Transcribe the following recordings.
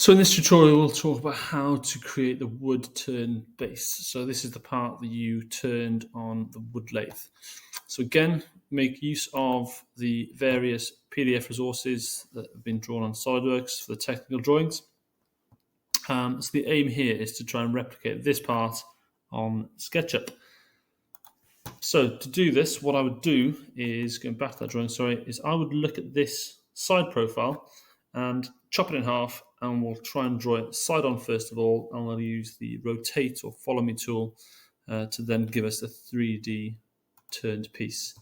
So in this tutorial, we'll talk about how to create the wood turn base. So this is the part that you turned on the wood lathe. So again, make use of the various PDF resources that have been drawn on SolidWorks for the technical drawings. So the aim here is to try and replicate this part on SketchUp. So to do this, what I would do is, going back to that drawing, is I would look at this side profile and chop it in half, and we'll try and draw it side on first of all, and we'll use the rotate or follow me tool to then give us the 3D turned piece.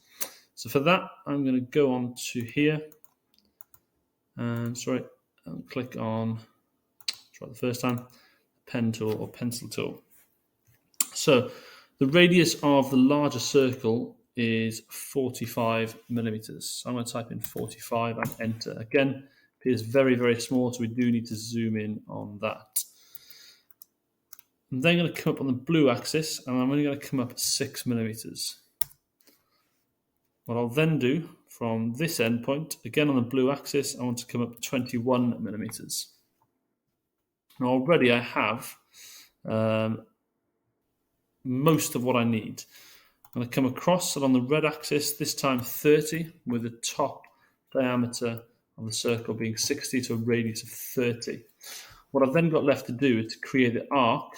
So for that, I'm going to go on to here and click on, try the first time, pen tool or pencil tool. So the radius of the larger circle is 45 millimeters. So I'm going to type in 45 and enter. Again, it appears very, very small, so we do need to zoom in on that. I'm then going to come up on the blue axis, and I'm only going to come up at 6 millimeters. What I'll then do from this endpoint, again on the blue axis, I want to come up 21 millimeters. Now already I have most of what I need. I'm going to come across and on the red axis, this time 30, with the top diameter of the circle being 60 to a radius of 30. What I've then got left to do is to create the arc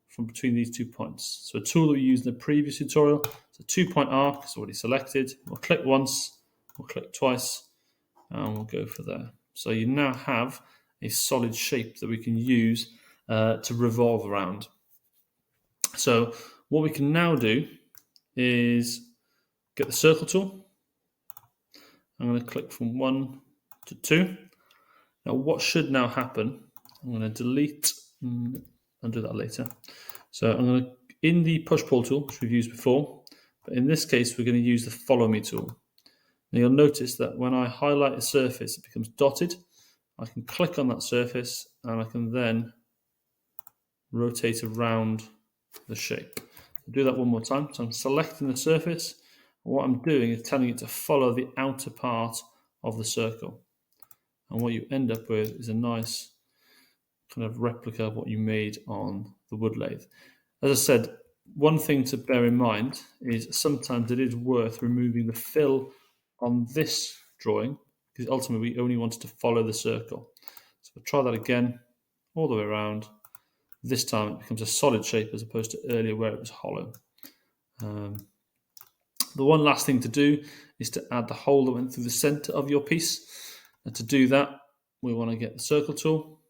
from between these 2 points. So a tool that we used in the previous tutorial, it's a 2-point arc, it's already selected. We'll click once, we'll click twice, and we'll go for there. So you now have a solid shape that we can use to revolve around. So what we can now do is get the circle tool. I'm going to click from 1 to 2. Now what should now happen, I'm going to delete, I'll do that later. So I'm going to, in the push-pull tool, which we've used before, but in this case we're going to use the follow me tool. Now you'll notice that when I highlight a surface, it becomes dotted. I can click on that surface and I can then rotate around the shape. I'll do that one more time. So I'm selecting the surface. And what I'm doing is telling it to follow the outer part of the circle. And what you end up with is a nice kind of replica of what you made on the wood lathe. As I said, one thing to bear in mind is sometimes it is worth removing the fill on this drawing, because ultimately we only wanted to follow the circle. So we'll try that again, all the way around. This time it becomes a solid shape as opposed to earlier where it was hollow. The one last thing to do is to add the hole that went through the center of your piece. And to do that, we want to get the circle tool.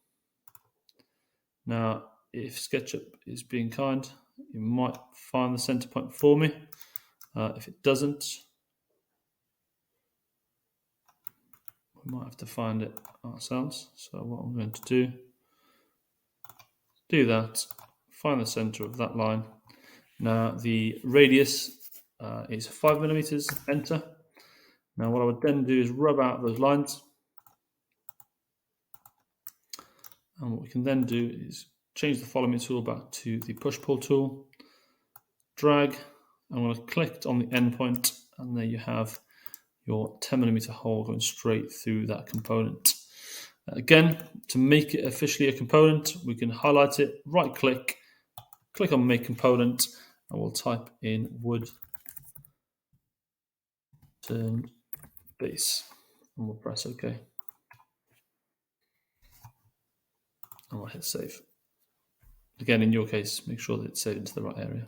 Now, if SketchUp is being kind, you might find the center point for me. If it doesn't, we might have to find it ourselves. So what I'm going to do that, find the center of that line. Now the radius is 5 millimeters, enter. Now what I would then do is rub out those lines. And what we can then do is change the follow me tool back to the push pull tool, drag, I'm going to click on the endpoint, and there you have your 10 millimeter hole going straight through that component. Again, to make it officially a component, we can highlight it, right click, click on make component, and we'll type in wood turn base, and we'll press OK. And we'll hit save. Again, in your case, make sure that it's saved into the right area.